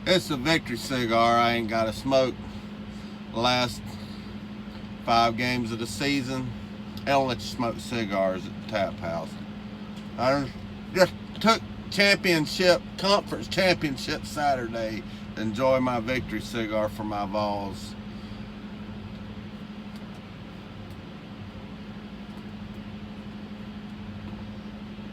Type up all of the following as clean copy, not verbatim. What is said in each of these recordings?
It's a victory cigar. I ain't got to smoke the last 5 games of the season. They don't let you smoke cigars at the tap house. I just took conference championship Saturday to enjoy my victory cigar for my Vols.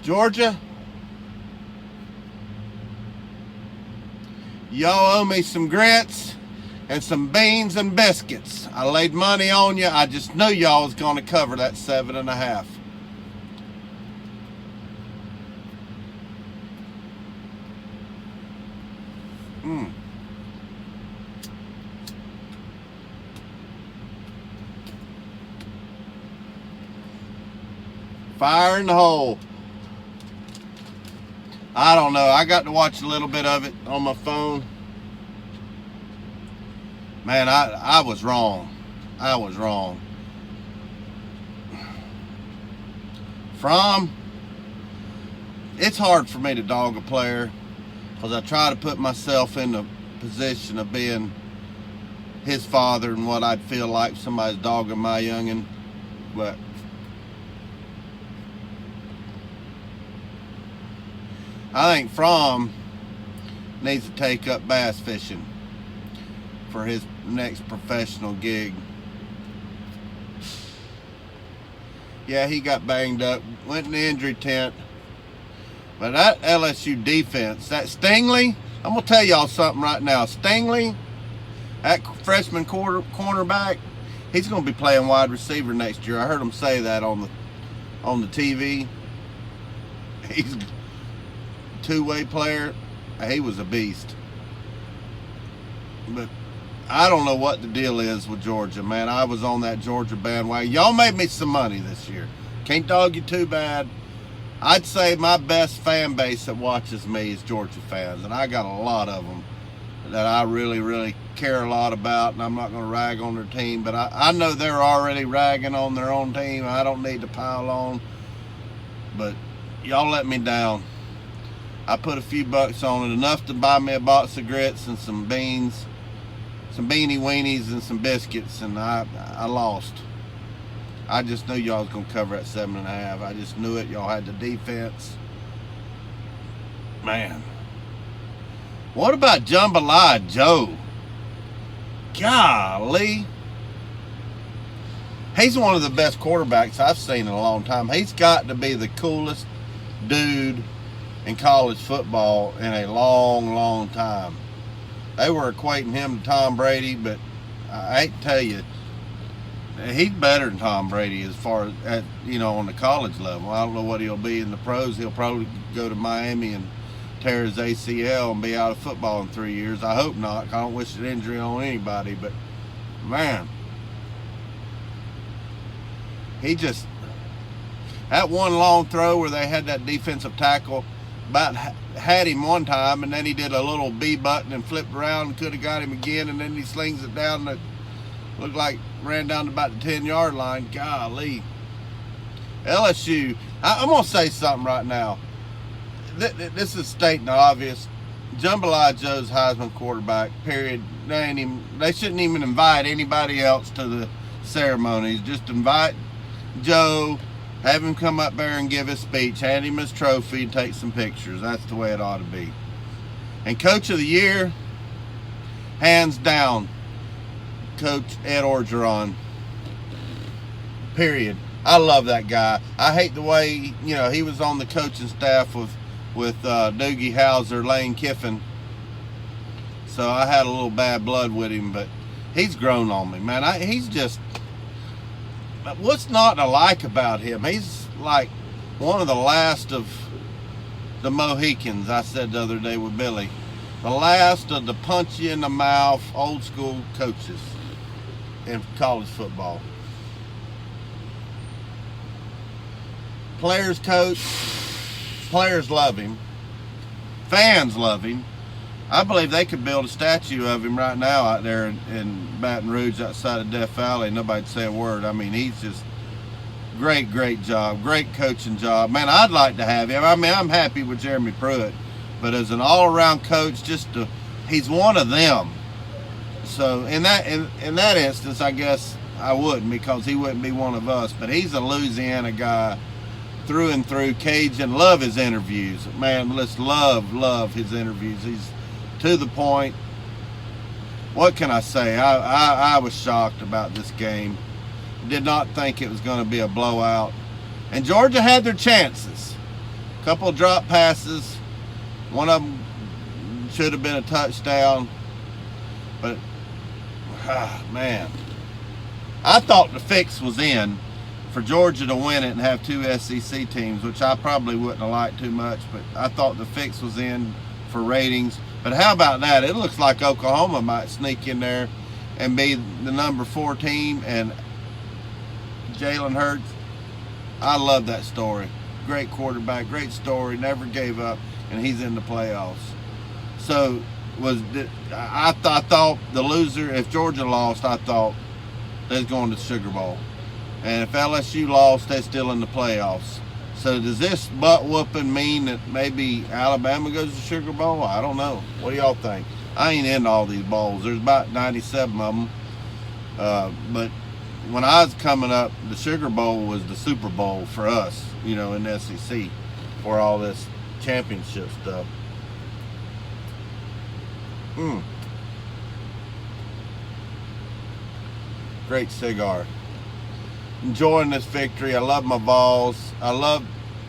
Georgia, y'all owe me some grits and some beans and biscuits. I laid money on you. I just knew y'all was going to cover that 7.5. Fire in the hole. I don't know. I got to watch a little bit of it on my phone. Man, I was wrong. I was wrong. Fromm, it's hard for me to dog a player because I try to put myself in the position of being his father and what I'd feel like if somebody's dogging my youngin'. But I think Fromm needs to take up bass fishing for his next professional gig. Yeah, he got banged up, went in the injury tent. But that LSU defense, that Stingley, I'm going to tell y'all something right now. Stingley, that freshman cornerback, he's going to be playing wide receiver next year. I heard him say that on the TV. He's a two-way player. He was a beast. But I don't know what the deal is with Georgia, man. I was on that Georgia bandwagon. Y'all made me some money this year. Can't dog you too bad. I'd say my best fan base that watches me is Georgia fans, and I got a lot of them that I really, really care a lot about, and I'm not going to rag on their team, but I know they're already ragging on their own team. I don't need to pile on, but y'all let me down. I put a few bucks on it, enough to buy me a box of grits and some beans, some beanie weenies and some biscuits, and I lost. I just knew y'all was going to cover at 7.5. I just knew it. Y'all had the defense. Man. What about Jambalaya Joe? Golly. He's one of the best quarterbacks I've seen in a long time. He's got to be the coolest dude in college football in a long, long time. They were equating him to Tom Brady, but I hate to tell you, he's better than Tom Brady as far as, on the college level. I don't know what he'll be in the pros. He'll probably go to Miami and tear his ACL and be out of football in 3 years. I hope not. I don't wish an injury on anybody, but man, he just, that one long throw where they had that defensive tackle about had him one time, and then he did a little B button and flipped around and could have got him again, and then he slings it down that looked like ran down to about the 10-yard line. Golly. LSU, I'm going to say something right now. This is stating the obvious. Jambalaya Joe's Heisman quarterback, period. They shouldn't even invite anybody else to the ceremonies. Just invite Joe, have him come up there and give his speech, hand him his trophy, and take some pictures. That's the way it ought to be. And Coach of the Year, hands down, Coach Ed Orgeron. Period. I love that guy. I hate the way, he was on the coaching staff with Doogie Howser, Lane Kiffin. So I had a little bad blood with him, but he's grown on me, man. He's just, what's not to like about him? He's like one of the last of the Mohicans, I said the other day with Billy. The last of the punch you in the mouth, old school coaches in college football. Players coach, players love him, fans love him. I believe they could build a statue of him right now out there in Baton Rouge outside of Death Valley. Nobody'd say a word. I mean, he's just great job, great coaching job. Man, I'd like to have him. I mean, I'm happy with Jeremy Pruitt, but as an all-around coach, just to he's one of them. So in that instance, I guess I wouldn't, because he wouldn't be one of us. But he's a Louisiana guy through and through. Cajun, love his interviews, man. Let's love his interviews. He's to the point. What can I say? I was shocked about this game. Did not think it was going to be a blowout. And Georgia had their chances. A couple of drop passes. One of them should have been a touchdown. But, man, I thought the fix was in for Georgia to win it and have two SEC teams, which I probably wouldn't have liked too much, but I thought the fix was in for ratings. But how about that? It looks like Oklahoma might sneak in there and be the number 4 team, and Jalen Hurts, I love that story. Great quarterback, great story, never gave up, and he's in the playoffs. So I thought the loser, if Georgia lost, I thought they was going to the Sugar Bowl. And if LSU lost, they're still in the playoffs. So does this butt whooping mean that maybe Alabama goes to the Sugar Bowl? I don't know. What do y'all think? I ain't into all these bowls. There's about 97 of them. But when I was coming up, the Sugar Bowl was the Super Bowl for us, you know, in the SEC, for all this championship stuff. Great cigar. Enjoying this victory. I love my Vols. I love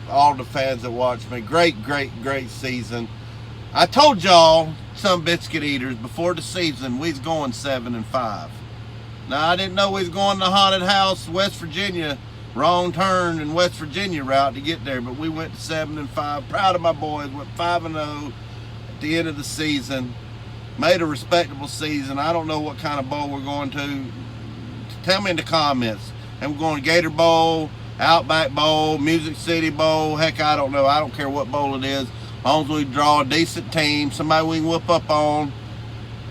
all the fans that watch me. Great season. I told y'all, some biscuit eaters, before the season, we was going 7-5. Now, I didn't know we was going to Haunted House, West Virginia, wrong turn in West Virginia route to get there, but we went to 7-5. Proud of my boys. Went 5-0 at the end of the season. Made a respectable season. I don't know what kind of bowl we're going to. Tell me in the comments. And we're going to Gator Bowl, Outback Bowl, Music City Bowl. Heck, I don't know. I don't care what bowl it is. As long as we draw a decent team, somebody we can whoop up on,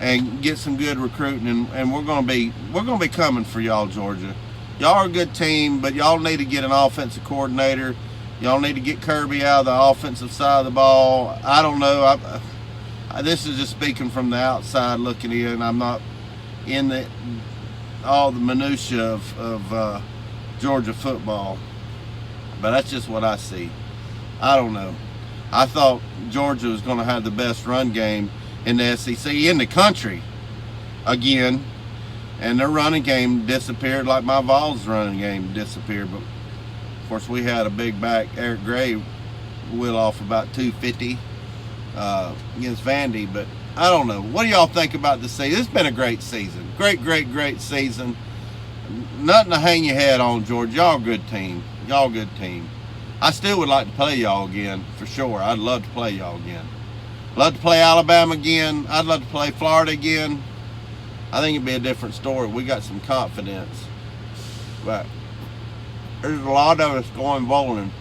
and get some good recruiting, and we're gonna be coming for y'all, Georgia. Y'all are a good team, but y'all need to get an offensive coordinator. Y'all need to get Kirby out of the offensive side of the ball. I don't know. This is just speaking from the outside looking in. I'm not in all the minutia of Georgia football, but that's just what I see. I don't know. I thought Georgia was going to have the best run game in the SEC, in the country, again, and their running game disappeared like my Vols' running game disappeared. But of course, we had a big back, Eric Gray, wheel off about 250 against Vandy. But I don't know. What do y'all think about this season? It's been a great season. Great season. Nothing to hang your head on, Georgia. Y'all a good team. Y'all a good team. I still would like to play y'all again, for sure. I'd love to play y'all again. Love to play Alabama again. I'd love to play Florida again. I think it'd be a different story. We got some confidence. But there's a lot of us going bowling.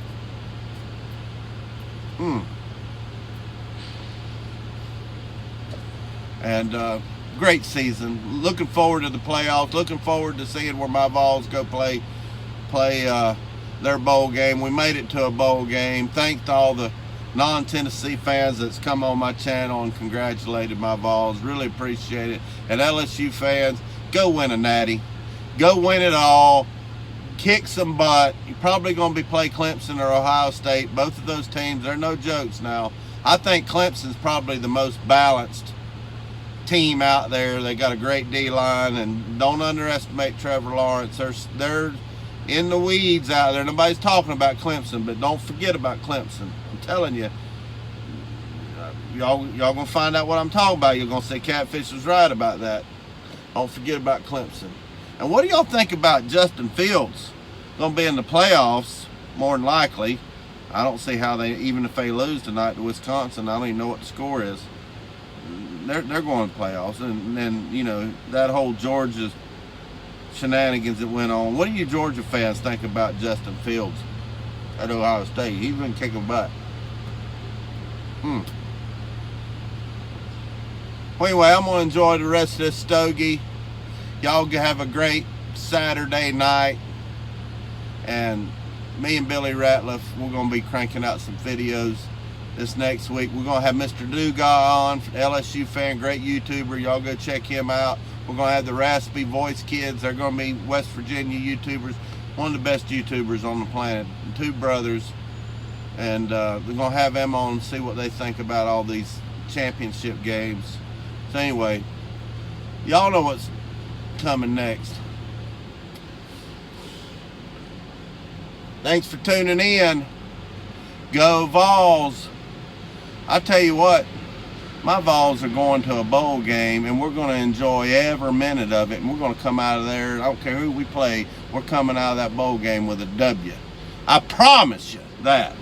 And great season. Looking forward to the playoffs. Looking forward to seeing where my Vols go play their bowl game. We made it to a bowl game. Thanks to all the non-Tennessee fans that's come on my channel and congratulated my Vols. Really appreciate it. And LSU fans, go win a natty. Go win it all. Kick some butt. You're probably going to be play Clemson or Ohio State. Both of those teams, they're no jokes now. I think Clemson's probably the most balanced team out there. They got a great D-line, and don't underestimate Trevor Lawrence. They're in the weeds out there. Nobody's talking about Clemson, but don't forget about Clemson. I'm telling you, y'all gonna find out what I'm talking about. You're gonna say Catfish was right about that. Don't forget about Clemson. And what do y'all think about Justin Fields? Gonna be in the playoffs, more than likely. I don't see how they, even if they lose tonight to Wisconsin, I don't even know what the score is. They're going to playoffs, and then, you know, that whole Georgia shenanigans that went on. What do you Georgia fans think about Justin Fields at Ohio State? He's been kicking butt. Well, anyway, I'm going to enjoy the rest of this stogie. Y'all have a great Saturday night. And me and Billy Ratliff, we're going to be cranking out some videos this next week. We're going to have Mr. Dugas on, LSU fan, great YouTuber. Y'all go check him out. We're going to have the Raspy Voice kids. They're going to be West Virginia YouTubers, one of the best YouTubers on the planet, 2 brothers. And we're going to have them on and see what they think about all these championship games. So anyway, y'all know what's coming next. Thanks for tuning in. Go Vols. I tell you what, my Vols are going to a bowl game, and we're going to enjoy every minute of it, and we're going to come out of there. I don't care who we play, we're coming out of that bowl game with a W. I promise you that.